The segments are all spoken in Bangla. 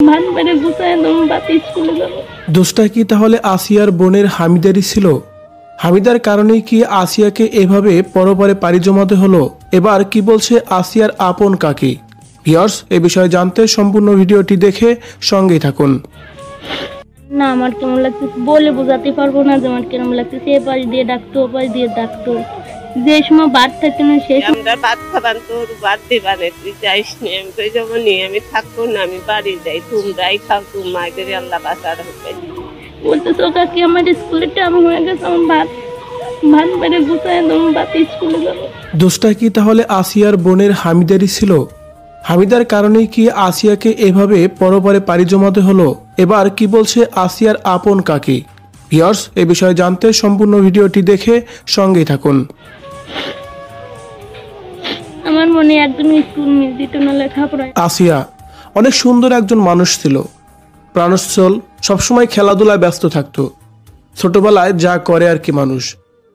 ভাত বেড়ে গুছায় একদম বাতি স্কুলে যাবো। দোষটা কি তাহলে আসিয়ার বোনের হামিদারই ছিল? হামিদার কারণেই কি আসিয়াকে এভাবে পরপারে পাড়ি জমাতে হলো? এবার কি বলছে আসিয়ার আপন কাকি? ভিউয়ার্স, এ বিষয়ে জানতে সম্পূর্ণ ভিডিওটি দেখে সঙ্গেই থাকুন। না, আমার কেমন লাগতেছে বলে বোঝাতে পারবো না যে আমার কেমন লাগতেছে। এ পাশ দিয়ে ডাকতো, ও পাশ দিয়ে ডাকতো। যে সময় বাদ থাকে না সেই আমরা ভাত খাবার তোর বাদ দিবানে তুই যাইস নি। আমি তো যাবো নি, আমি থাকবো না, আমি বাড়ি যাই। তোমরাই খাও, তোর মায়েদের আল্লাহ বাঁচার হবে। বলতেছে ও কাকি আমার স্কুলের টাইম হয়ে গেছে, আমার ভাত বেড়ে গুছায় একদম বাতি স্কুলে যাবো। দোষটা কি তাহলে আসিয়ার বোনের হামিদারই ছিল? হামিদার কারণেই কি আসিয়াকে এভাবে পরপারে পাড়ি জমাতে হলো? এবার কি বলছে আসিয়ার আপন কাকি? ভিউয়ার্স, এ বিষয়ে জানতে সম্পূর্ণ ভিডিওটি দেখে সঙ্গেই থাকুন। আমার মনে একদম স্কুল মিস দিত না লেখাপড়ায়। আসিয়া অনেক সুন্দর একজন মানুষ ছিল, প্রাণোচ্ছল, সবসময় খেলাধুলায় ব্যস্ত থাকতো। ছোটবেলায় যা করে আর কি মানুষ।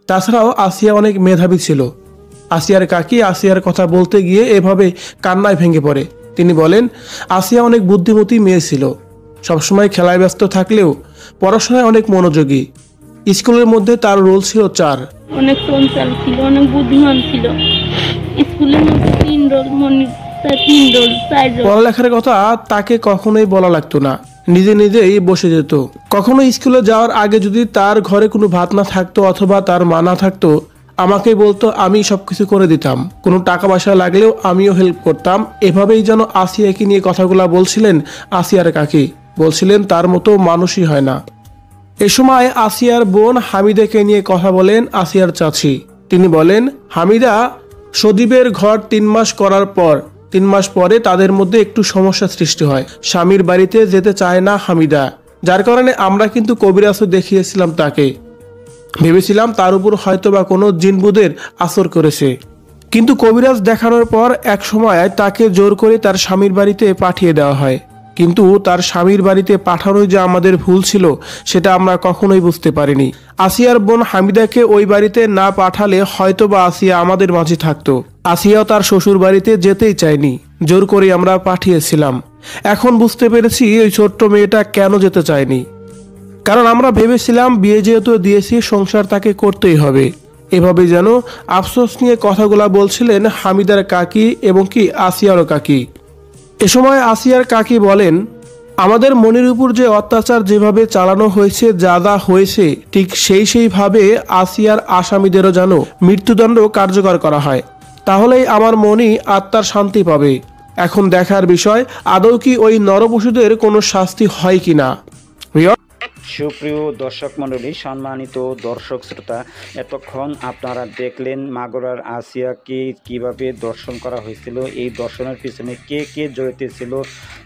তাছাড়াও আসিয়া অনেক মেধাবী ছিল। আসিয়ার কাকি আসিয়ার কথা বলতে গিয়ে এভাবে কান্নায় ভেঙে পড়ে। তিনি বলেন, আসিয়া অনেক বুদ্ধিমতী মেয়ে ছিল, সবসময় খেলায় ব্যস্ত থাকলেও পড়াশোনায় অনেক মনোযোগী। স্কুলের মধ্যে তার রোল ছিল 4। অনেক চঞ্চল ছিল, অনেক বুদ্ধিমান ছিল। স্কুলের মধ্যে 3 রোল, মনে 3 রোল 4 রোল। পড়ালেখার কথা তাকে কখনোই বলা লাগতো না, নিজে নিজেই বসে যেত। কখনো স্কুলে যাওয়ার আগে যদি তার ঘরে কোনো ভাত না থাকতো অথবা তার মা না থাকতো, আমাকেই বলতো, আমি সবকিছু করে দিতাম। কোনো টাকা পয়সা লাগলেও আমিও হেল্প করতাম। এভাবেই যেন আসিয়াকে নিয়ে কথাগুলা বলছিলেন আসিয়ার কাকি। বলছিলেন তার মতো মানুষই হয় না। এ সময় আসিয়ার বোন হামিদাকে নিয়ে কথা বলেন আসিয়ার চাচি। তিনি বলেন, হামিদা সদীপের ঘর 3 মাস করার পর 3 মাস পরে তাদের মধ্যে একটু সমস্যা সৃষ্টি হয়। স্বামীর বাড়িতে যেতে চায় না হামিদা, যার কারণে আমরা কিন্তু কবিরাজও দেখিয়েছিলাম তাকে। ভেবেছিলাম তার উপর হয়তো বা কোনো জিনবুদের আসর করেছে। কিন্তু কবিরাজ দেখানোর পর এক সময় তাকে জোর করে তার স্বামীর বাড়িতে পাঠিয়ে দেওয়া হয়। কিন্তু তার স্বামীর বাড়িতে পাঠানোই যে আমাদের ভুল ছিল সেটা আমরা কখনোই বুঝতে পারিনি। আসিয়ার বোন হামিদাকে ওই বাড়িতে না পাঠালে হয়তো বা আসিয়া আমাদের মাঝে থাকতো। আসিয়াও তার শ্বশুর বাড়িতে যেতেই চায়নি, জোর করে আমরা পাঠিয়েছিলাম। এখন বুঝতে পেরেছি ওই ছোট্ট মেয়েটা কেন যেতে চায়নি। কারণ আমরা ভেবেছিলাম বিয়ে যেহেতু দিয়েছি, সংসার তাকে করতেই হবে। এভাবে যেন আফসোস নিয়ে কথাগুলা বলছিলেন হামিদার কাকি এবং কি আসিয়ারও কাকি। এ সময় আসিয়ার কাকি বলেন, আমাদের মনের উপর যে অত্যাচার যেভাবে চালানো হয়েছে, যা হয়েছে, ঠিক সেইভাবে আসিয়ার আসামিদেরও যেন মৃত্যুদণ্ড কার্যকর করা হয়। তাহলেই আমার মনই আত্মার শান্তি পাবে। এখন দেখার বিষয় আদৌ কি ওই নরপশুদের কোনো শাস্তি হয় কিনা। সুপ্রিয় দর্শক মণ্ডলী, সম্মানিত দর্শক শ্রোতা, এতক্ষণ আপনারা দেখলেন মাগুরার আসিয়াকে কিভাবে দর্শন করা হয়েছিল। এই দর্শনের পিছনে কে কে জড়িত ছিল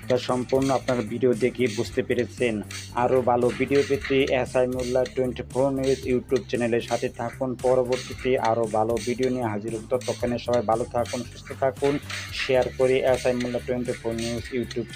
তা সম্পূর্ণ আপনারা ভিডিও দেখে বুঝতে পেরেছেন। আরও ভালো ভিডিও পেতে এসআই মোল্লা 24 নিউজ ইউটিউব চ্যানেলের সাথে থাকুন। পরবর্তীতে আরও ভালো ভিডিও নিয়ে হাজির হব। ততক্ষণে সবাই ভালো থাকুন, সুস্থ থাকুন। শেয়ার করে এসআই মোল্লা 24 নিউজ ইউটিউব